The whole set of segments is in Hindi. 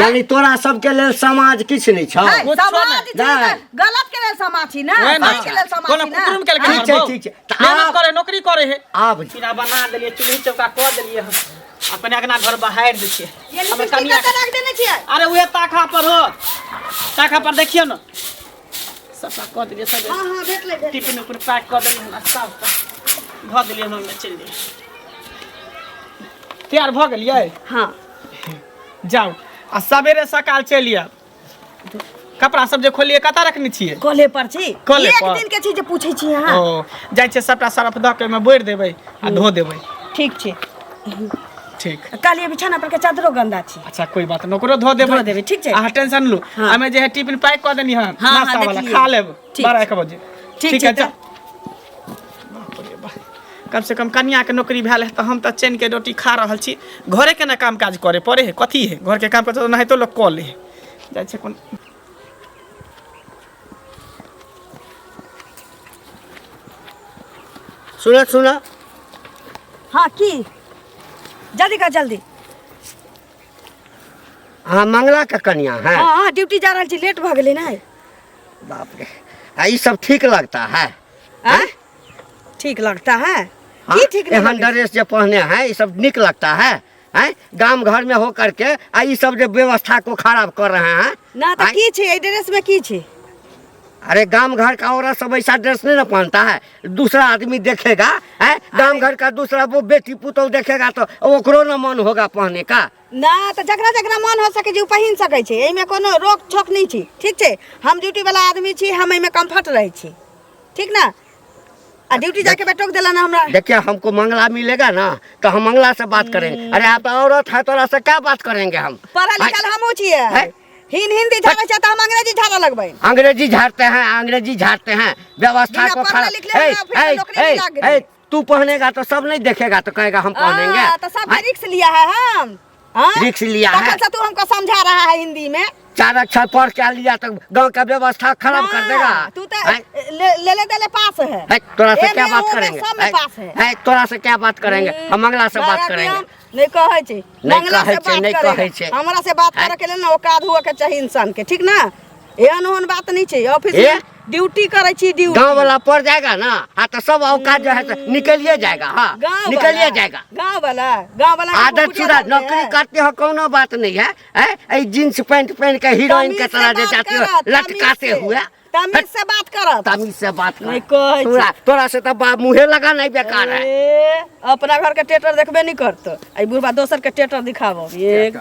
यानी तोरा सबके लेल समाज किछ नहीं छ गलत के लेल समाज छी ना सही के लेल समाज छी ना कुकुरम के लेल ठीक छै मेहनत करे नौकरी करे है आब खीरा बना देलिए चूल्ही चौका कर देलिए हम अपने अगना घर बहार दे छिए हम कनिया के रख देने छिए अरे उहे ताखा पर हो ताखा पर देखियो न सबका कर दिए सब हां भेट ले टिफिन ऊपर पैक कर देलिए हम सब भ देलिए हम चल दिए तैयार भ गेलिए हां जाओ आ सवेरे सकाल चलिए कपड़ा सब जे खोलिए कता रखनी छिए कोले पर छी कोले एक पर। दिन के चीज पूछै छी हां ओ जाय छे सबटा सरफ द के में बोर देबै आ धो देबै ठीक छी ठीक कालिए बिछाना पर के चादरो गंदा छी अच्छा कोई बात न ओकरो धो देबै ठीक छै आ टेंशन लू हमें जे है टिफिन पैक कर देनी है नाश्ता वाला खा लेब 12 बजे ठीक है जा कम से कम कन्या के नौकरी भेल है तो हम तो चैन के रोटी खा रहल छी घरे के ना काम काज करे पड़े है कथी है घर के काम कर तो नहीं तो लोग कॉल है जाय छे कोन सुना हां की जल्दी का जल्दी हाँ मंगला का कन्या है हां ड्यूटी जा रहल छी लेट भ गेलै ना बाप रे ये सब ठीक लगता है हैं ठीक लगता है हाँ? की ठीक नहीं एहन ड्रेस जो पहने हैं ये सब निक लगता है हैं गांव घर में हो करके ये सब जो व्यवस्था को खराब कर रहे हैं ना तो की छे ए ड्रेस में की छे अरे गांव घर का औरत सब ऐसा ड्रेस नहीं ना पहनता है दूसरा आदमी देखेगा है गांव घर का दूसरा वो बेटी पुतौह देखेगा तो ओकरो न मन होगा पहनने का ना तो जकरा जकरा मन हो सके जे पहिन सकै छै एमे कोनो रोक छोक नहीं छी ठीक छै हम ड्यूटी वाला आदमी छी हम एमे कंफर्ट रहे छी ठीक ना आ ड्यूटी जाके बैठोक देला ना हमरा देखिए हमको मंगला मिलेगा ना तो हम मंगला से बात करेंगे अरे आप औरत है तोरा से क्या बात करेंगे हम पढ़ा लिखल हमहू छिए हिंदी झाड़े छै तो हम अंग्रेजी झाड़ा लगबै अंग्रेजी झाड़ते हैं व्यवस्था को खराब तू पहनेगा तो सब नहीं देखेगा तो कहेगा हम पहनेंगे तो सब रिक्स लिया है हम रिक्स लिया है तखन से तू हमको समझा रहा है हिंदी में 4 अक्षर पढ़ के लिया तो गांव का व्यवस्था खराब कर देगा तू तो ले दे पास है तोरा से क्या बात करेंगे तोरा से क्या बात करेंगे हम मंगला से बात करेंगे नहीं कहै छै नहीं कहै छै हमरा से बात करे के लेल ना औकात हुआ के चाहिए इंसान के ठीक ना एहन ओहन बात नहीं छै ऑफिस में ड्यूटी करे छी ड्यूटी गांव वाला पड़ जाएगा ना हाँ तो सब औकात जो है निकलिए जाएगा हाँ निकलिए जाएगा गांव वाला आदत छुड़ा नौकरी करते हो कोनो बात नहीं है जींस पैंट पहन के हीरोइन के तरह जे जाते हो लटकाते हुए तमीज से बात कर तमीज से बात नहीं कहै तोरा से तो मुँहे लगा नहीं बेकार है अपना घर के टेटर देखबे नहीं करतो आई बुढ़वा दोसर के टेटर दिखाबो एक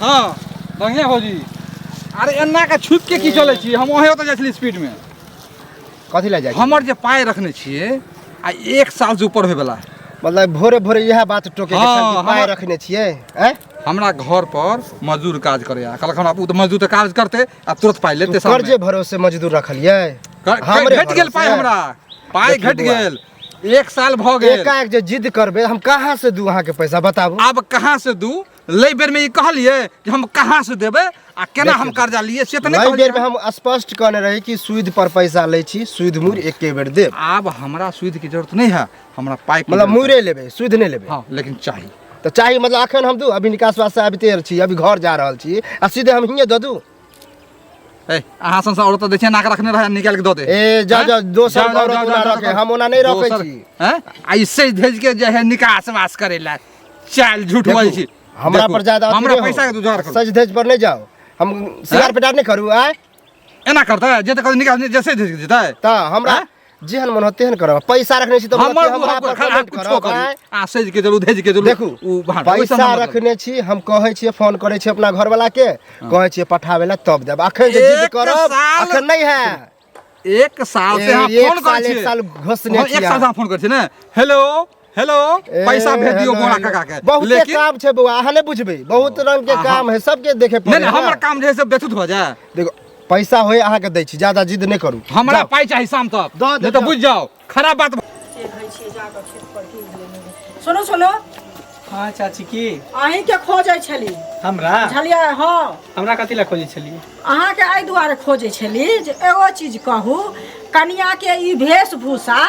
हां बढ़िया भौजी अरे एना के छुप के की चले छी हम ओहे ओत जाछली स्पीड में कथी ले जाय हमर जे पाए रखने छिए आ 1 साल से ऊपर होय वाला मतलब भोरे भोरे यह बात टोके के चलती पाए रखने छिए हमरा घर पर मजदूर काज करे आ कलखन आप तो मजदूर काज करते आ तुरंत पाए लेते सामने कर्जे भरोसे मजदूर रखलिए हमरे घट गेल पाए घट गेल 1 साल भ गेल एकाएक जे जिद करबे हम कहां से दू अहाँ के पैसा बताबू अब कहां से दू ले बेर में ये कहलिए कि हम कहां से देबे आ केना हम कर्जा लिए से त नहीं बेर में हम स्पष्ट कहने रही कि सूद पर पैसा ले छी सूद मूर एके बेर देब अब हमरा सूद की जरूरत नहीं है हमरा पाई मतलब मूरे लेबे सूद नहीं लेबे हां लेकिन चाहिए तो चाहिए मतलब अखन हम दू अभी निकास वास्ते अभी छी अभी घर जा रहल छी आ सीधे हम हिये द दू ए अहाँ संसा औरत देखे नाक रखने रहे निकाल के दो दे ए जा दोसर औरत ना रखे हम ओना नहीं रखे छी हैं ऐसे भेज के जे है निकास वास करेला चाल झूठ बोल छी हमरा पर ज्यादा हमरा पैसा के दुजार कर सज धज पर नहीं जाओ हम सिगार पेटार नहीं करू आ एना करता जे त निकाल जैसे भेज देता है त हमरा जेहन मन होते हन करब पैसा रखने छी तो हमरा पर कमेंट करब आ सज के जरूर भेज के जरूर देखू पैसा रखने छी हम कहै छी फोन करे छी अपना घर वाला के कहै छी पठावे ला तब देब अखन जे जिद करब अखन नहीं है 1 साल से हम फोन करे छी 1 साल घोषणे छी 1 साल से फोन करे छी ना हेलो पैसा भेज दियो गोरा काका के बहुत काम छै बउआ अहाँ नहीं बुझबे बहुत रंग के काम है सबके देखे पड़े नहीं हमर काम जे है सब बेथुत हो जाए देखो पैसा होय अहाँ के दै छी ज्यादा जिद नहीं करू हमरा पाई चाहिए शाम तक नहीं तो बुझ जाओ खराब बात सुनो हां चाची की अहीं के खोजै छली हमरा झलिया हां हमरा कथि ला खोजै छली अहाँ के आई दुआरे खोजै छली जे एगो चीज कहू कन्या के ई वेशभूषा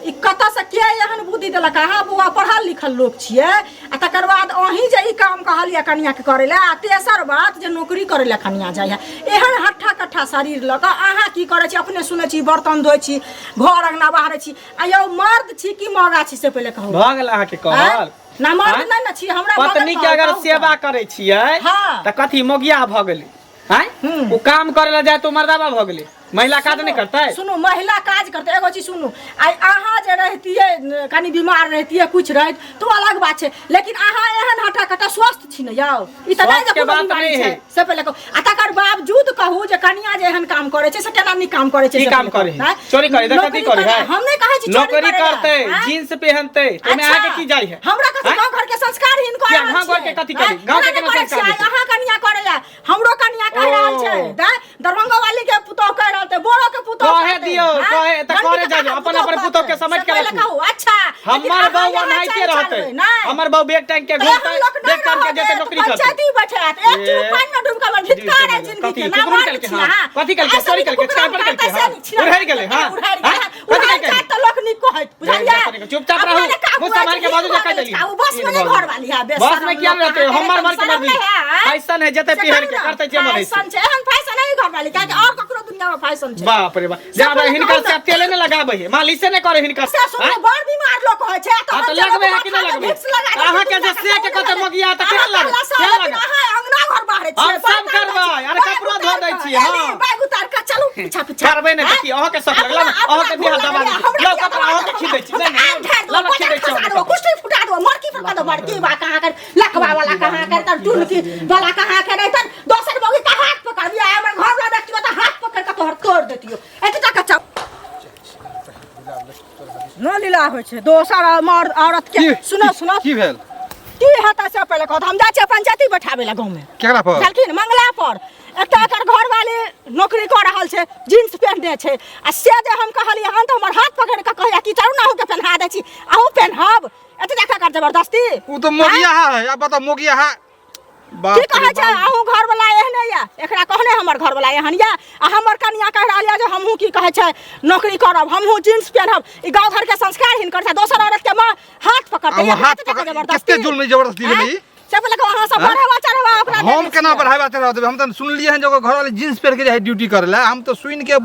ई कत से के एहन बुद्धि देलक अहाँ बुआ पढ़ल लिखल लोग छिए आ तकर बाद अहीं जे ई काम कहलिए कनिया के करे ला आ तेसर बात जे नौकरी करे ला कनिया जाय है एहन हट्ठा कट्ठा शरीर ल क अहाँ की करे छी अपने सुनै छी बर्तन धोइ छी घर अंगना बाहरे छी आ यौ मर्द छी कि मौगा छी से पहिले कहू भऽ गेल अहाँके कहल ना मर्द नै न छी हमरा पत्नी के अगर सेवा करे छियै त कथी मोगिया भऽ गेलै हैं? वो काम करे ला जाए तो मर्दाबा भऽ गेलै महिला काज नहीं करता है? सुनो महिला काज करते एगो चीज सुनू आई अहाँ जे रहती है कनी बीमार रहती है कुछ रहत तो अलग बात है लेकिन अहाँ एहन हटा कटा स्वस्थ छी न यौ ई त नहीं के बात नहीं है से पहले कहू आ तकर बावजूद कहू जे कनिया जे एहन काम करे छै से केना नहीं काम करे छै की काम करे है चोरी करे त कथी करे है हम नहीं कहै छी नौकरी करते जींस पहनते तो में आके की जाई है हमरा कथी गांव घर के संस्कार हिन करे गांव घर के कथी करे गांव के केना संस्कार अहाँ कनिया करे हमरो कनिया कह रहल छै दरभंगा वाली के पुतौ कह रहल छै बोरो के पुतौ कहे दियो कहे त करे जाओ अपन अपन पुतौ के समझ के रखू अच्छा हमर बहू ओनाइते रहते हमर बहू बैग टांग के घूमते बैग टांग के जेते नौकरी करते पंचायती बैठत एक चुप पानी में डूब के धिक्कार है जिंदगी के ना मार के कथी कल के चोरी कल के छाप कल के उड़ाई गेले हां कथी कल के त लोक नी कहत बुझलिए चुपचाप रहू मुंह संभाल के बाजू जा देली वो बस में घर वाली है बस में क्या रहते हमर मर के मर्जी फैशन है जते पिहर के करते जे मन है फैशन छै एहन फैशन है घर वाली का और ककरो दुनिया में फैशन छै बाप रे बाप जाबे हिनकर से तेल ने लगाबै है मालिश से ने करे हिनकर से सुनो बड़ बीमार लोग होय छै त लगबे है कि नहीं लगबे अहाँ के जे से के कते मगिया त केना लगे केना लगे अहाँ अंगना घर बाहर छी हम सब करबै अरे कपड़ा धो दै छी हां बैग उतार के चलू पीछा पीछा करबै ने देखी अहाँ के सब लगला अहाँ के बिहार दबा दी लो कपड़ा अहाँ के खीदै छी नहीं लो लो खीदै छी कुछ फुटा दो मरकी फुटा दो मरकी बा कहां कर लखवा वाला कहां कर त टुनकी वाला कहां कर त दोसर बगी का हाथ पकड़ दिया हमर घर वाला देखियो त हाथ पकड़ के तोहर तोड़ देतियो एतटा कच्चा न लीला होइ छै दोसर मर्द औरत के सुनो सुनो की भेल की हेता से पहले कहत हम जा छी पंचायती बैठाबे ला गांव में केकरा पर चलखिन मंगला पर एकटा एकर घर वाली नौकरी कर रहल छै जींस पहनने छै आ से जे हम कहलिए हन त हमर हाथ पकड़ के कहया कि चलू ना हो के पहना दै छी आहू पहनब एते देखा कर जबरदस्ती उ तो मोगिया है अब बता मोगिया है की कहै छै आहू घर वाला एहने या एकरा कहने हमर घर वाला एहन या आ हमर कनिया कह रहल या जे हमहू की कहै छै नौकरी करब हमहू जींस पहनब ई गांव घर के संस्कार हिनकर छै दोसर औरत के हाथ पकड़ते हाथ पकड़ कते जुल्म जबरदस्ती भेलै से पहले कहो अहाँ सब बढ़ावा चढ़ावा ओकरा हम केना बढ़ावा चढ़ा देबै हम त सुनलिए हैं जो घर वाले जींस पहन के जाय ड्यूटी करे ला हम तो सुन के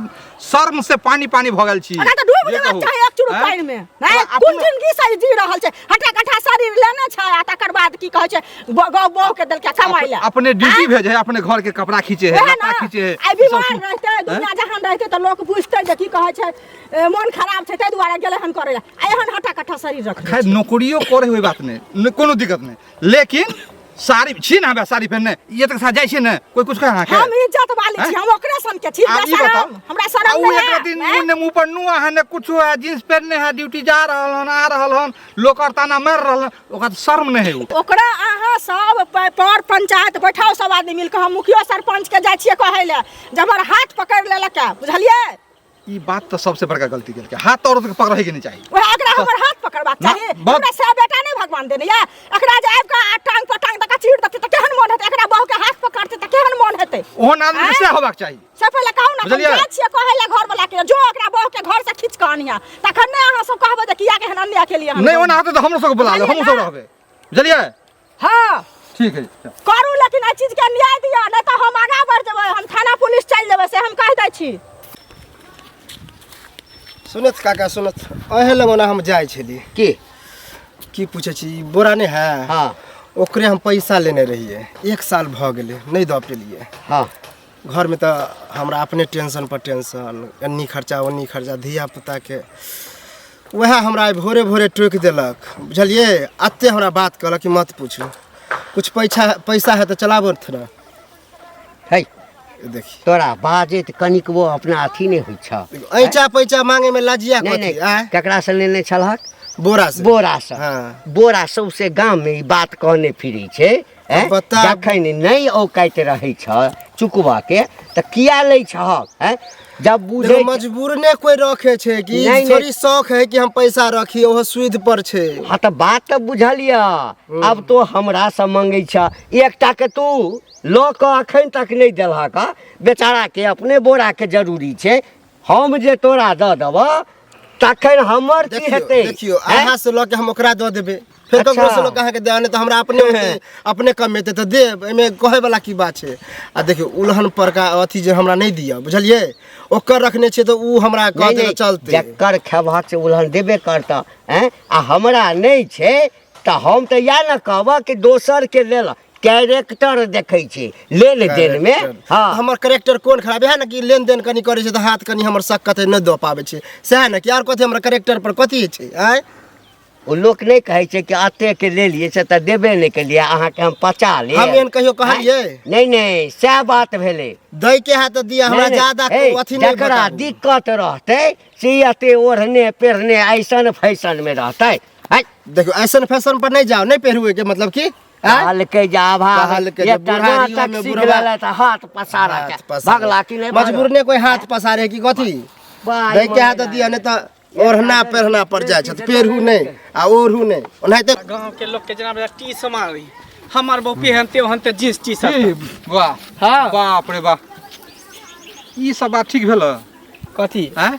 शर्म से पानी पानी भ गेल छी अगर त डूब जेबा चाहे एक चुरुक पानी में नहीं कोन जिंदगी सही जी रहल छै हटा कठा शरीर लेने छै आ तकर बाद की कहै छै गांव बहु के देल के कमाई ला अपने ड्यूटी भेजे है अपने घर के कपड़ा खींचे है लता खींचे है आई बीमार रहते दुनिया जहान रहते त लोग पूछते जे की कहै छै मन खराब छै तै दुआरे गेले हन करे ला एहन हटा कठा शरीर रख खैर नौकरियो करे होई बात नहीं कोनो दिक्कत नहीं लेकिन साड़ी छी ना बे साड़ी पहनने ये तक सा जाय छी ने कोई कुछ कहा के हम इज्जत वाली छी हम ओकरे सन के छी हमरा शरम नहीं है एक दिन मुन्ने मुंह पर नुआ है ने कुछ है जींस पहनने है ड्यूटी जा रहल हन आ रहल हन लोग ताना मार रहल ओका शर्म नहीं है ओकरा अहाँ सब पर पंचायत बैठाओ सब आदमी मिल के हम मुखिया सरपंच के जाय छिए कहै ले जबर हाथ पकड़ लेलक बुझलिए ई बात तो सबसे बड़का गलती गेल के हाथ औरत के पकड़े के नहीं चाहिए ओहे एकरा हमर हाथ पकड़बाक चाहिए हमरा से बेटा नहीं भगवान देने या एकरा जे आब के टांग पर टांग तक चीड़ देते त केहन मन हेते एकरा बहू के हाथ पकड़ते त केहन मन हेते ओहन आदमी से होबाक चाहिए से पहले कहू ना हम जाय छिए कहै ले घर वाला के जो एकरा बहू के घर से खींच के आनिया तखन ने अहाँ सब कहबै जे किया के हन अन्या के लिए नहीं ओना हाथ तो हमरो सब बुला लो हम सब रहबे बुझलिए हां ठीक है करू लेकिन आ चीज के न्याय दिया नहीं तो हम आगा बढ़ जेबै हम थाना पुलिस चल जेबै से हम कह दै छी सुनत काका सुनत अहे लगोना हम जाय छली की पूछे छी बोरा नहीं है हां ओकरे हम पैसा लेने रहिए 1 साल भ गेले नहीं द पेलिए हां घर में तो हमरा अपने टेंशन पर टेंशन अन्नी खर्चा ओन्नी खर्चा धिया पुता के वह हमरा भोरे भोरे टोक देलक बुझलिए अत्ते हमरा बात कहलक कि मत पूछू कुछ पैसा है तो चलाबो ना है देखी तोरा बाजे त कनिक वो अपना अथी नहीं होई छ ऐचा पैसा मांगे में लजिया कथी केकरा से लेने छलहक बोरा से हां बोरा सबसे गांव में ई बात कहने फिरी छे जखन नहीं औकाइत रहे छ चुकवा के त किया ले छहक हैं जब बुझे मजबूर ने कोई रखे छे कि थोड़ी शौक है कि हम पैसा रखी ओह सुध पर छे हां त बात त बुझलिया अब तो हमरा से मांगे छ एकटा के तू लोक अखन तक नहीं देलहक बेचारा के अपने बोरा के जरूरी छे हम जे तोरा द देब तखन हमर की हेतै? देखियो अहाँ से लऽ के हम ओकरा दऽ देबै, फिर अच्छा। ककरो से लऽ के अहाँके देबै नहि तऽ हमरा अपने होतै, अपने कमेतै तऽ देब, एहिमे कहे वाला की बात छै। आ देखियो उल्हन पर का अथी जे हमरा नहीं दिया, बुझलिए, ओकर रखने छियै तऽ उ हमरा कहते तऽ चलतै। जकर खेबहक से उल्हन देबे करता हैं, आ हमरा नहीं छै तऽ हम तऽ या न कहबा कि दोसर के लेल कैरेक्टर देखै छी लेन देन में। हाँ हमर कैरेक्टर कोन खराब है ना कि लेन देन कनी करे छै तऽ हाथ कनी हमर शक कते न दऽ पाबै छै, सएह न कि आर कथि हमर कैरेक्टर पर कथि छै? आय ओ लोक नहीं कहै छै कि अते के ले लिए से तऽ देबे नहीं केलिए, अहाँ के हम पचा ले। हम एहन कहियो कहलिए? नहीं नहीं सएह बात भेलै। दै के है तऽ दिया, हमरा ज्यादा अथी नहीं जकरा बताबू। दिक्कत रहतै से अते ओढ़ने पेढ़ने ऐसन फैशन में रहतै। देखियो ऐसन फैशन पर नहीं जाओ, नहीं पहिरुए के मतलब की कहलकै जे आभा कहलकै जे एकटा बुढ़ारियों नाटक में सीख बुढ़वा- लेलै तऽ हाथ पसारा के भगला कि नहीं मजबूर ने कोई हाथ पसारे की कथी? दै के है तऽ दिया, नहीं तऽ ओढ़ना पेढ़ना पड़ जाए छै तऽ पेढ़ू नहीं आ ओढ़ू नहीं। ओनाहिते गाँव के लोग के जना टी समारी हमार बहु पहनते ओहनते जींस टी शर्ट। वाह हाँ बाप रे बाप, ई सब बात ठीक भेल? कथी हैं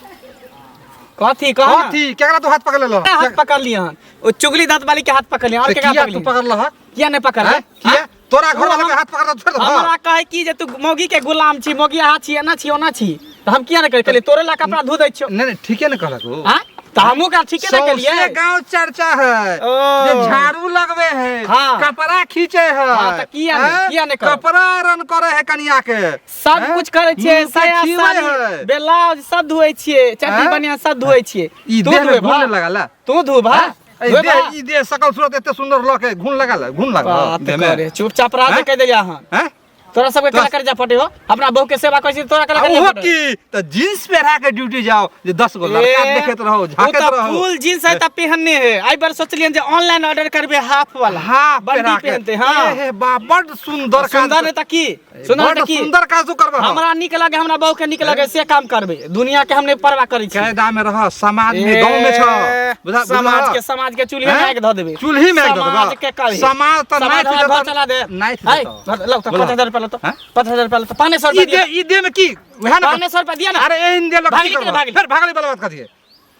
कथी कहा कथी केकरा तो हाथ पकड़ लेलो? हाथ पकड़ लिया हन ओ चुगली दांत वाली के हाथ पकड़ लिया और के किया पकड़ तू लिया पकड़ लह? किया नहीं पकड़ हैं? किया तोरा घर वाला के हाथ पकड़ छोड़ दो। हमरा कहे की जे तू मौगी के गुलाम छी, मौगी अहाँ छी एना छी ओना छी तो हम किया नहीं करे कहले तोरे ला कपड़ा धो दै छियो। नहीं नहीं ठीके न कहलक हो। हां तो हमहू का ठीके नहीं सौंसे केलिए। गांव चर्चा है ओ। जे झाड़ू लगवे है, हाँ। कपड़ा खींचे है। हाँ, तो किया नहीं- हैं? किया नहीं करब? कपड़ा आयरन करे है कनिया के, सब हैं? कुछ करे छिए, मुंह के साया खींचे है। साड़ी ब्लाउज सब धोए छिए, चड्डी हैं? बनिया सब धोए छिए। ई तू देह में धोए घुन भा लगाला। तू धो भा ई धोए देह भा। ई देह सकल सूरत एते सुंदर लके घुन लगाला, घुन लगा बात देह में। करे चुपचाप रह हैं? कह देलिया हन हैं? तोरा सबके तो- केना कर जा पटे हो, अपना बहू के सेवा कर तोरा केना आ कर ओहो जा पटे की त जींस पहरा के ड्यूटी जाओ जे 10 गो लड़का देखत रहो, झांकत रहो। फुल जींस है त पहनने है। आई बार सोचलियन जे ऑनलाइन ऑर्डर करबे हाफ वाला हां बंदी पहरा के पहनते। हां ए बा बड़ सुंदर सुंदर है त की सुंदर बड़ है त की सुंदर काजू करबा। हमरा निक लगे, हमरा बहू के निक लगे से काम करबे, दुनिया के हमने परवाह करी छी। कायदा में रह, समाज में गांव में छ बुझा समाज के चूल्हे में आग ध देबे, चूल्ही में आग ध देबे। समाज के करी समाज त नाइट घर देता- चला दे नाइट हाय देता। लो तो बोलो। 5000 रुपया लो तो हैं? 5000 रुपया लो तो 500 रुपया दिया, ई दे में की वह ना 500 रुपया दिया ना। अरे एन दे लग भागी की के करबा? भागी। फिर भागली वाला बात कथी है?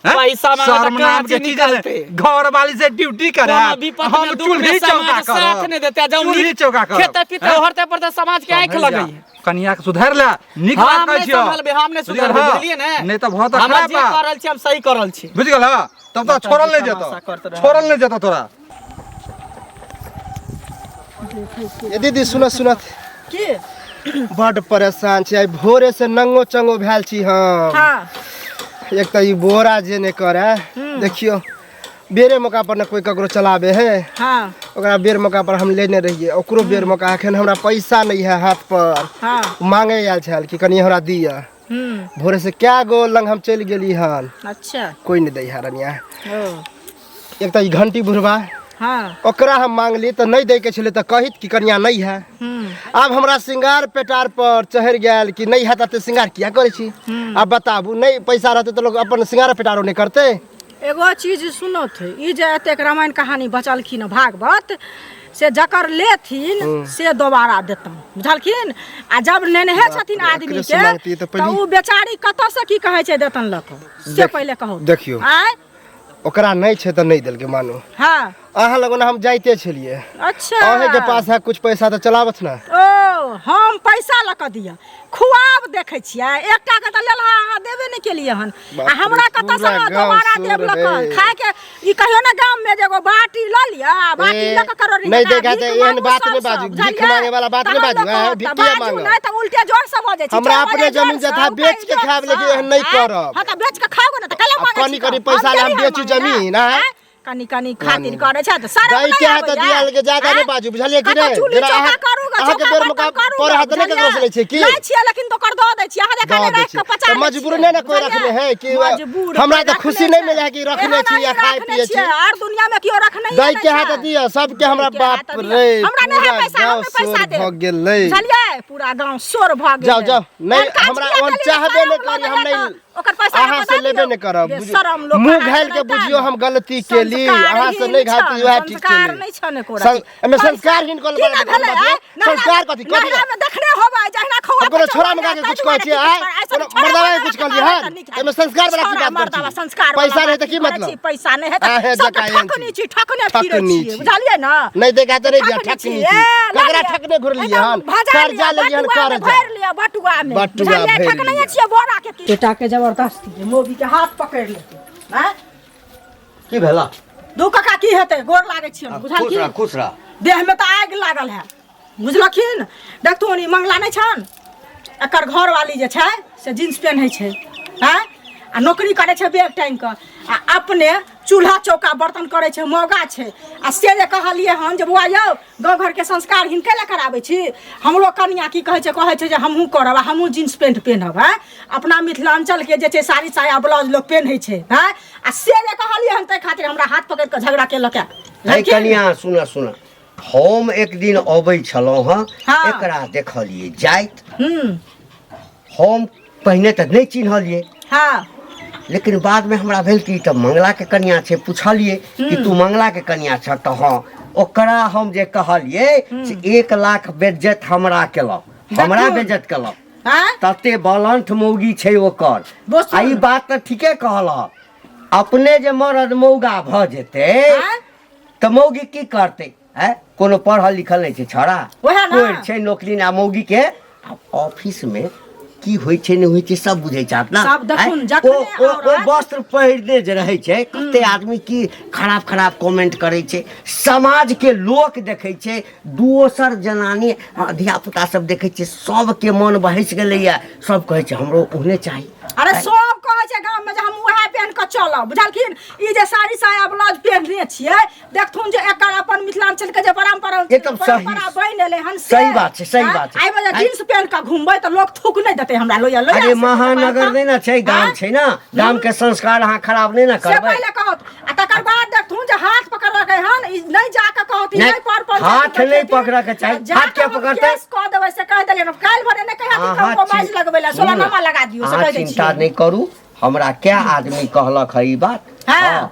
पैसा मांगे तो शर्म नाम के कहाँ चीज निकलते? है, घर वाली से ड्यूटी करे कोनो विपद में दुख में चूल्ही चौका समाज साथ नहीं देते, जब चूल्ही चौका कर खेते पीते हरते पड़ते समाज के आंख लगई। कनिया के सुधार ला, निक हम बात नहीं कहै छियो। संभलबे, हम नहीं सुधरबे, बुझलियै? बुझलिए ने? नहीं त बहुत हमरा खराब जे बा। करल छी हम सही करल छी। बुझ गेल ह? तब तो छोड़ल नहीं तमाशा करते जतो, रहे। छोड़ल नहीं जतो तोरा। ए दीदी सुनत सुनत की बड़ परेशान छी, आई भोरे से नंगो चंगो भेल छी हम। हाँ एक त ई बोरा जे ने करे, देखियो बेरे मौका पर न कोई ककरो चलावे है, हाँ ओकरा बेर मौका पर हम लेने रहिए, ओकरो बेर मौका एखन हमरा पैसा नहीं है हाथ पर, हाँ मांगे आयल छल कि कनी हमरा दिया। भोरे से क्या गो लंग हम चल गेली हन, अच्छा कोई नहीं दै है रनिया। ओ एक त ई घंटी बुढ़वा, हाँ ओकरा हम मांगली तो नहीं दे के छले तो कहित कि कनिया नहीं है। अब हमरा श्रृंगार पेटार पर चढ़ गया कि नहीं है तो श्रृंगार किया करे छी? अब बताबू, नहीं पैसा रहते तो लोग अपन श्रृंगार पेटारो नहीं करते। एगो चीज सुनो थे, ई जे एतेक रामायण कहानी बचलखिन हँ भागवत से जकर लेथिन से दोबारा देतन, बुझलखिन? आ जब नेनहे छथिन आदमी एकरे के से मांगती तो तो पहले- उ बेचारी कतऽ से की कहै छै देतन लक से पहले कहो। देखियो आय ओकरा नहीं छे तो नहीं दिल के मानो। हाँ अहाँ लगन हम जाइते छलिए, अच्छा अहे के पास है कुछ पैसा तो चलावत ना। ओ हम पैसा लऽ कऽ दिया, खुआब देखै छियै, एकटा के तऽ लेलहा अहाँ देबे नहि केलियै हन, बाप आ रे, हमरा कतऽ से पूरा गाँव दोबारा सुर देब लऽ कऽ है। खाए के? ई कहियो ना गाम में जे एगो बाटी लऽ लिअ, बाटी लऽ कऽ करोड़ी नहीं जकाँ देखा भीख तो एहन मांगू बात नहीं सबसँ, बाजू, भीख बुझलियै? मांगे वाला बात नहीं तहन बाजू, लोक हैं, तऽ भिखिया बाजू मांगब। नहीं तऽ उल्टे जोर से बजै छी, हमरा चारि अपने बजे जमीन जोर जथा से, बेच के उठै खायब, लेकिन जोर एहन नहीं से। करब। हाँ तऽ बेच के खाओगे ना तऽ कैला मांगै कनी छी कनी तऽ? पैसा हम ले हम गेलियै बेचू मांगै जमीन, लए, हैं? हैं? कनी कनी खातिर करे छै तऽ सारा दाई के हाथ दिया के ज्यादा नहीं बाजू, बुझलिए कि नहीं? जरा अहाँ अहाँ के बेर मौका पर हाथ नहीं ककरो से लै छै की? लै छियै लेकिन तो कर दऽ दै छी, अहाँ देखा दऽ नहि दै राखि छी। कऽ पचा तऽ लै मजबूर छियै, नहीं ना कोई बुझलियै? रखने है कि मजबूर हमरा कोई तो खुशी रखने नहीं छै। मिले है कि रखने एहन छी या नहीं खाए रखने पिए छी। छियै, आर दुनिया में केओ रखने दाई के हाथ दिया, सबके हमरा दाई के बाप हाथ रे, दिया। हमरा नहीं है पूरा पैसा, गाँव हम पैसा शोर देब। भ गेलै। बुझलियै? पूरा गांव शोर भ गेलै। जाओ जाओ, नहीं एहन काज हमरा किया ओहन केलियै? चाहबे सारा नहीं करी, हम लऽ नहीं कऽ ओकर पैसा अहाँ से लेबे नहीं करब मुंह घायल के बुझियो हम गलती केली अहाँ से नहीं घाटी वह ठीक संस्कार केली नहीं छने कोरा एमे संस्कारहीन कोन संस्कार कथि कथि देखने होबा जहना खवा कोनो छोरा मंगा के कुछ कहै छै आय कोनो मर्दावा के कुछ कहलिए हां एमे संस्कार वाला की बात मर्दावा संस्कार पैसा नहीं त की मतलब पैसा नहीं है त सब ठकनी छी ठकने फिरे छी बुझलिए ना नहीं देखा त नहीं दिया ठकनी छी ककरा ठकने घुर लिए हन कर्जा लेलिए हन कर्जा भर लिया बटुआ में बुझलिए ठकने छिए बोरा के बेटा के जबरदस्ती है मोदी के हाथ पकड़ लेते हैं की भेला दू काका की हेतै गोर लागे छियन बुझल खुश रह देह में तो आग लागल है बुझलखिन देखथुन ई मंगला नहीं छन एकर घर वाली जे छै से जींस पहनै छै हैं आ नौकरी करे छै बेग टाइम के आ अपने चूल्हा चौका बर्तन करे छै मौगा छै आ से जे कहलिए हन जे बुआ यौ गाँव घर के संस्कार हिनके ले कराबै छी हमरो कनिया की कहै छै जे हमहूँ करब आ हमहूँ जींस पेंट पहनब है अपना मिथिलांचल के जे छै साड़ी साया ब्लाउज लोग पहनै छै हैं आ से जे कहलिए हन तै खातिर हमरा हाथ पकड़ के झगड़ा केलक है कनिया सुन हम एक दिन अबै छलहुँ हाँ। एकरा देखलिए जाइत हम पहिने तऽ नहीं चिन्हलिए हाँ लेकिन बाद में हमरा भेल कि तऽ मंगला के कन्या छै पूछलिए कि तू मंगला के कन्या छ तऽ हाँ ओकरा हम जे कहलिए से 1 लाख बेइज्जत हमरा केलक हमरा बेइज्जत केलक हाँ तते बलंठ मौगी छै ओकर बोस आ ई बात तऽ ठीके कहलक अपने जे मरद मौगा भऽ जेतै हाँ? तऽ मौगी की करतै है कोनो पढ़ल लिखल नहीं छै छौड़ा ओहे ना। कोइ छै नौकरी ना मौगी के ऑफिस में की होइ छै नहीं होइ छै सब बुझै छात ना सब देखुन, हैं? जखने ओ औरत- वस्त्र पहिरने जे रहै छै कते आदमी की खराब कमेंट करै छै समाज के लोक देखै छै दोसर जनानी धिया पुता सब देखै छै सबके मन बहस गेलैया सब कहै छै हमरो ओहने चाही अरे सब कहै छै गांव में जे हम वएह पहन के चलब बुझलखिन ई जे साड़ी साया ब्लाउज पहनने छियै देखथुन जे एकर अपन मिथिलांचल के जे परंपरा एकदम सही। बन एलै हन सही बात छै, सही बात छै। आइ बजे जींस पहन के घुमबै त लोग थूक नहीं देतै हमरा लोया अरे महानगर नहीं ना छै गाम छै ना गाम के संस्कार अहाँ खराब नहीं ना से करबै पहले कहत आ तकर बाद देखथुन जे हाथ पकड़ के हन ई नहीं जाके कहत ई नहीं, नहीं पर हाथ नहीं पकड़ा के चाही। हाथ क्या पकड़तै? केस कह देबै से कह देलियै काल भरे नहीं कहिया कि अहाँ हमको बाज लगबै ला सुनू 16 ना, नामा लगा दियो से अहाँ कह दै चिंता छी नहीं करू हमरा क्या आदमी कहलक है ई बात हाँ। हाँ,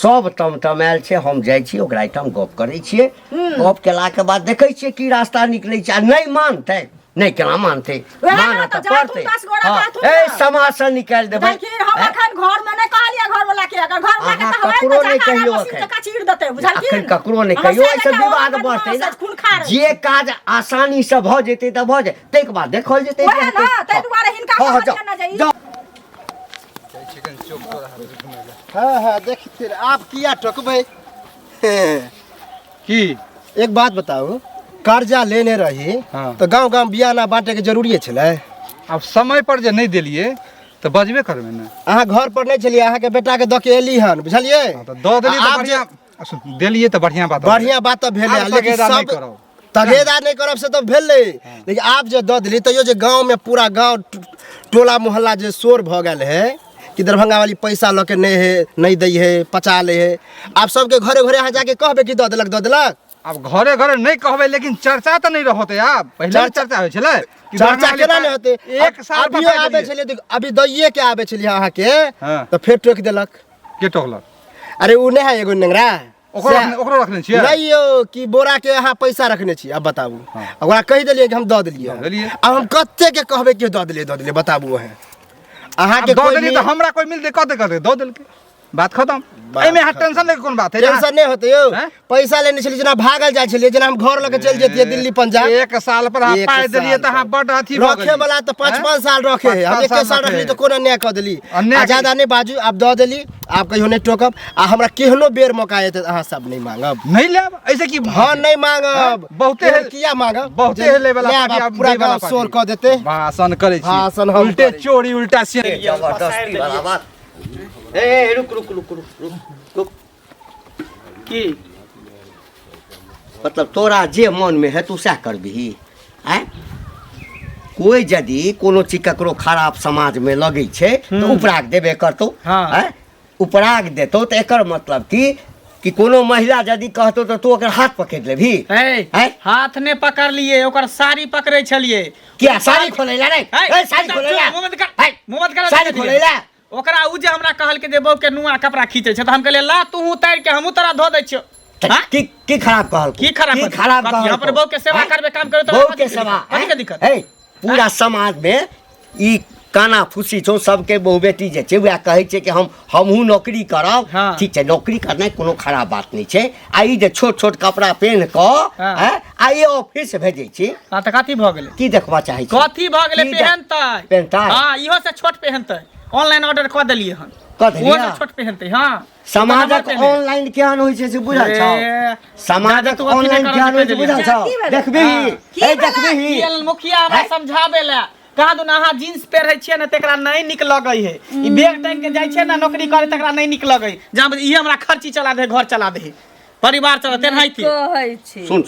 सब टमटमायल छै हम जाइ छी ओकरा ठाम गप करै छियै गप केला के बाद देखै छियै की रास्ता निकलै छै आ नहीं मानतै नहीं केना मानतै वएह मानऽ ना तऽ तऽ जाथुन पड़तै दस गोरा हाँ, जाथुन ए ना। समाज से निकाल देबै देखिए हम अखन घर में नहीं कहलिए घर वाला के अगर घर वाला के अहाँ त हवाई ककरो में नहीं जाके कहियो मशीन अखन। तक चीर देतै बुझलखिन अखन ककरो नहीं अहाँ कहियो से ऐसे देखियौ, विवाद अगर बढ़तै मौसम खून खा ना रहे। जे काज आसानी से भऽ जेतै तऽ भऽ जेतै ताहिके बाद देखल जेतै वएह ना ताहि दुआरे हिनका हाँ, हाँ, कहलिए ना जाओ, जे जाओ। हाँ देखिए आप किया ठकबै की एक बात बताओ कर्जा लेने रही हाँ। तो गांव बियाना बांटे के जरूरी छलै अब समय पर जे नहीं देलिए तो बजबे करबे ना अहाँ घर पर नहीं छलिए अहाँ के बेटा के दऽ के एली हन बुझलिए तो दो देलिए तो आब बढ़िया सुन, देलिए तो बढ़िया बात बढ़िया बात तो भेलै आब लेकिन तगेदार नहीं सब करब। तगेदार नहीं करब से तो भेलै लेकिन आप जे दऽ देली तैयो जे गांव में पूरा गांव टोला मोहल्ला जे शोर भऽ गेल है कि दरभंगा वाली पैसा लऽ के नहीं दै है पचा ले है आप सबके घरे घरे अहाँ जाके कहबै कि दऽ देलक अब घरे घरे नहीं कहबे लेकिन चर्चा तो नहीं रहते आप पहले चर्चा होइ छलै कि चर्चा दरभंगा केना वाली नहीं होते एक साल अभियो पकड़ आबे देलिए। छलिए देखियौ, अभी दैये के आबे छलिए अहाँ के हाँ। तो फेर टोक देलक के टोकलक अरे उ नहीं है एगो नेंगरा ओकरो रखने छियै नहीं यो कि बोरा के अहाँ पैसा रखने छी अब बताबू ओकरा कहि देलिए कि हम दऽ देलिए दऽ देलिए। अब हम कते के कहबै कि दऽ देलिए बताबू अहाँ अहाँ के अब दो कोई देली तो हमरा कोई मिल दे कते दो दिल के बात खत्म एमे हाथ टेंशन लेके कोन बात है टेंशन नहीं होते यो हैं? पैसा लेने छलिए जना भागल जाय छलिए जना हम घर लगे चल जेतिए दिल्ली पंजाब एक साल पर एक पाई देलिए साल तो हाँ बड़ अथी भऽ रखे गेलिए। वाला तो 5-5 हैं? साल रखे है हम 5-5 एक साल रखे रखली है। तो कोना नया कह देली अन्याय आ ज्यादा नहीं बाजू आप दऽ देली आप कहियो नहीं टोकब आ हमरा केहनो बेर मौका एते अहाँ सब नहीं मांगब नहीं लेब ऐसे की हाँ नहीं मांगब बहुते केवल है- किया मांगब बहुते जे हेले वाला लेब, पार्टी आप आप पूरा दे वाला गांव शोर पार्टी। कह देते भाषण करे छी भाषण हम उल्टे करै छी। चोरी उल्टा से जबरदस्ती वाला बात ए रुक की मतलब तोरा जे मन में है तू सह करबिही आय कोई यदि कोनो चीज ककरो खराब समाज में लगे छे तो उपराग देबे करतो हाँ। आय उपराग देतो तो एकर मतलब कि कि कोनो महिला यदि कहतो तो तू ओकर हाथ पकड़ लेभी हैं? हाथ ने पकड़ लिए ओकर साड़ी पकड़े छलिए क्या साड़ी खोलेला रे ए साड़ी खोलेला मुंह मत है? कर साड़ी खोलेला ओकरा उ जे हमरा कहल के जे बहू के नुआ कपड़ा खींचे छै त हम कहले ला तू उतार के हमहू तोरा धो दै छियो हाँ? की खराब कहल की खराब कहल? यहाँ पर बहू के सेवा करबे काम करे तो बहू के सेवा कथी के दिक्कत है पूरा समाज में ई काना फूसी छो सबके बहु बेटी जे छै वह कहै छै कि हमहू नौकरी करब हाँ। ठीक छै नौकरी करनाइ कोनो खराब बात नहीं छै आ ई जे छोट छोट कपड़ा पहन क हाँ। आ ये ऑफिस भेजै छी हां त कथी भ गेलै की देखबा चाहै छी कथी भ गेलै की देख- पहनतै पहनतै? हां इहो से छोट पहनतै ऑनलाइन ऑर्डर क देलिए हन क देलियै? वो से छोट पहनतै हां समाजक ऑनलाइन ज्ञान होइ छै से बुझल छौ समाजक ऑनलाइन ज्ञान होइ छै बुझल छौ देखबी ए देखबी मुखिया हमरा समझाबे ला कहा दू अहाँ जींस पहिरै छियै ने तेकरा नहीं निक लगै है ई बैग टांग के जाइ छै ना नौकरी करे तकरा नहीं निक लगै जहाँ ई हमरा खर्ची चला दे घर चला दे परिवार चला तेनाही थी कहै छी सुन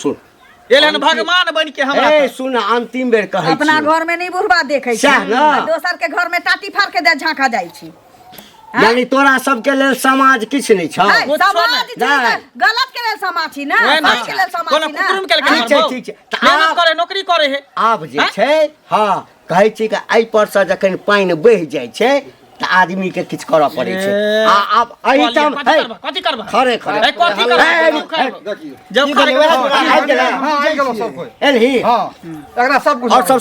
एलन भगवान बन के हमरा ए सुन अंतिम बेर कहै छी अपना घर में नहीं बुढ़वा देखे छी सएह न। आ दोसर के घर में टाटी फाड़ के दे झांका जाइ छी यानी तोरा सबके लेल समाज किछु नहीं छौ है, कुछो समाज नहीं। छै ना, गलत के लेल समाज छी ना ओए ना सही के लेल समाज कोनो छी ना कुकुरम के ठीक छै, ठीक छै। तऽ मेहनत आब- करे नौकरी करे है आब जे छै हाँ कहै छी कि एहि पर से जखन पानि बहि जाइ छै तऽ आदमी के किछु करऽ पड़ै छै आ आब एहिठाम कथी करबा खरे ए, कथी करबा जब आबि गेलै हाँ आइ गेलो सब कोई एलही हाँ एकरा सब कुछ और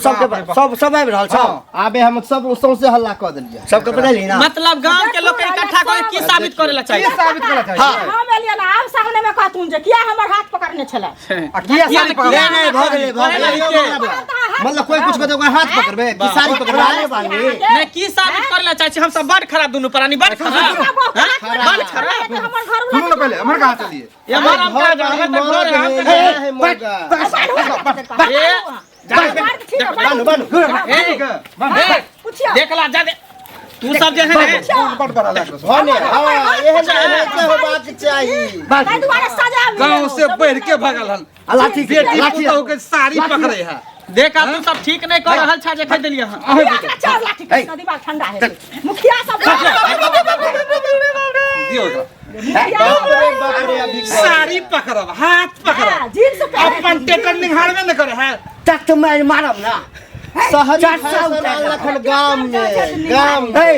सब आबि रहल छौ आबे हम सब सौंसे हल्ला कऽ देलियै सबके बदलही ना मतलब गांव के लोग के इकट्ठा करे की साबित करे ला की चाहिए साबित करत है हम एलियै ना आब सामने में कहतून जे किया हमर हाथ पकड़ने छले आ किया साबित किया करत नहीं, भऽ गेलै, भऽ गेलै। मतलब कोई कुछ कहते ओकर हाथ पकड़बे कि साड़ी पकड़बे पकड़ाले बानी नहीं की साबित करे ला चाहिए हम सब बड़ खराब दुनु प्राणी बड़ खराब बड़ खराब हमर घर सुनो ना पहले हमर कहां चलिए ये हमारा का जा हम तो घर है हम है मुर्गा देखला जा दे तू सब जे है बड़ बड़ा लग होने हां एहन ऐसे होबाक चाही गांव से बढ़ के भगल हन लाठी बेटी लाठी पुतहु के साड़ी पकड़े है देखा तू सब ठीक नहीं कर रहल छा जे कह देलिए हां ठंडा है मुखिया सब दियो बाप रे अभी साड़ी पकड़ब हाथ पकड़ब जींस अपन टेकर निहारबे न करे है तक तो मैं मारब ना शहरी फैशन लखन गांव में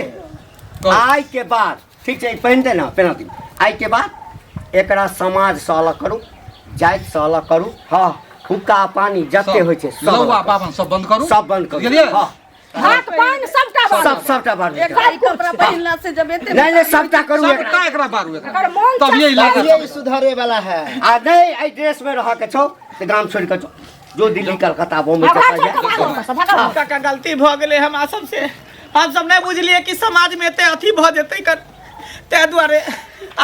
आइ के बाद ठीक छै पहन दे ना पहना दी आइ के बाद एकरा समाज से अलग करू जाति से अलग करू हाँ हुक्का पानी जते होइ छै सब लौवा अलग करू। पावन सब बंद करू सब बंद करू बुझलियै? हाँ हाथ पान सबका सबटा बार कपड़ा पहिनला से जब एते नहीं सबटा करू सबटा एकरा बारू एकरा एकर मन तब यही लागत ये सुधारे वाला है आ नहीं आई ड्रेस में रह के छौ तो गांव छोड़ के छौ जो दिल्ली कलकत्ता बॉम्बे चल जाए का गलती भ गेले हमरा सबसे हम सब नहीं बुझलिए कि समाज में एते अथी भ जेतै कर ते दुआरे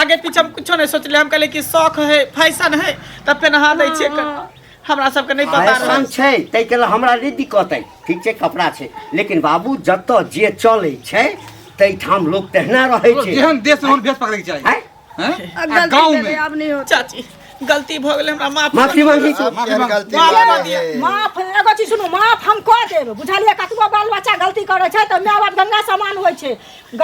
आगे पीछे हम कुछो नहीं सोचले हम कहले कि शौक है फैशन है तब पे नहा दै छियै हमरा सबके नहीं पता फैशन रहल छै तै के लेल हमरा नहीं दिक्कत है ठीक छै कपड़ा छै लेकिन बाबू जतऽ जे चलै छै तै ठाम लोग तेहना रहै छै जेहन देश में भेष पकड़े के चाहिए हैं? हैं गांव में अब नहीं हो चाची गलती भ गेले हमरा माफी मांगी छी अब केहन गलती माफ भऽ कऽ गेलै। दिअ। माफ एगो चीज सुनू माफ हम कऽ देब बुझलियै कतबो बाल बच्चा गलती करै छै तऽ माय बाप गंगा समान होइ छै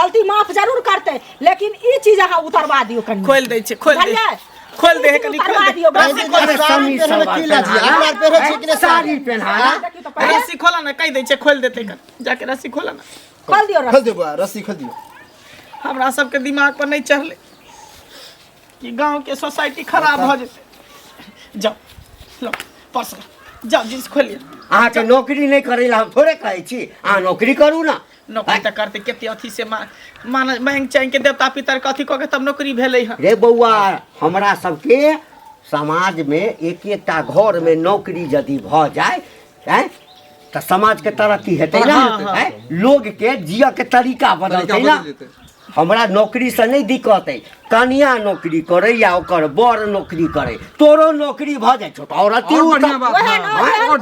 गलती माफ जरूर करतै लेकिन ई चीज अहाँ उतरवा दियौ कनी खोल दै छै खोल दे बुझलियै? खोल दे कनी खोल उतरवा दे दियौ बस। ऐसे कोई साड़ी पहनने की लाजी हमरा पहने छी कि नहीं साड़ी पहना देखियौ तऽ पहिले रस्सी खोला ना कह दै छै खोल देते कर जाके रस्सी खोला ना खोल दियौ खोल दे बुआ रस्सी खोल दियो हमरा सबके दिमाग पर नहीं चढ़ले कि गांव के सोसाइटी खराब भ जेतै जाओ लो पर्स जाओ जींस खोलिए अहाँके नौकरी नहीं करै ला हम थोड़े कहै छी अहाँ नौकरी करू ना नौकरी त करते केते अथी से मांग चाहि के देवता पितर के अथी क के तब नौकरी भेलै हन रे बौआ हमरा सबके समाज में एक एकटा घर में नौकरी यदि भ जाए हैं तो समाज के तरक्की हेतै ना हाँ, हाँ। हैं? लोग के जिया के तरीका बदलतै ना हमरा नौकरी से नहीं दिक्कत है कनिया नौकरी करे या ओकर बड़ नौकरी करे तोरो नौकरी भ जाए छौ तो औरती और बढ़िया बात वहे है ना, और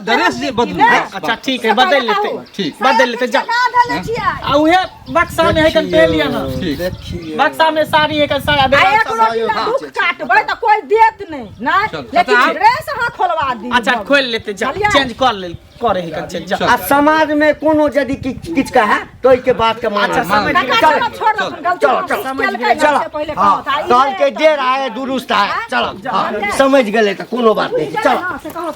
ड्रेस जे बदलू अच्छा ठीक है बदल लेते ठीक बदल लेते जा आ उहे बक्सा में है कन पे लिया ना देखिए बक्सा में साड़ी है कन साया आ बेरा एक रोटी ना दुख काटबै तऽ कोई देत नहीं ना चल, लेकिन तऽ ड्रेस अहाँ खोलवा दी अच्छा खोल लेते जा चलिए। चेंज कर ले करे ही कच्चे जा आ समाज में कोनो यदि किछ का है तो के बात के मान अच्छा, समझ काका चलो चलो छोड़ दो अपन गलती चलो, चलो समझ चलो गए, चलो पहले हाँ कहो तहन के देर आए दुरुस्त है चलो हाँ, समझ गए तो कोनो बात नहीं चलो से कहो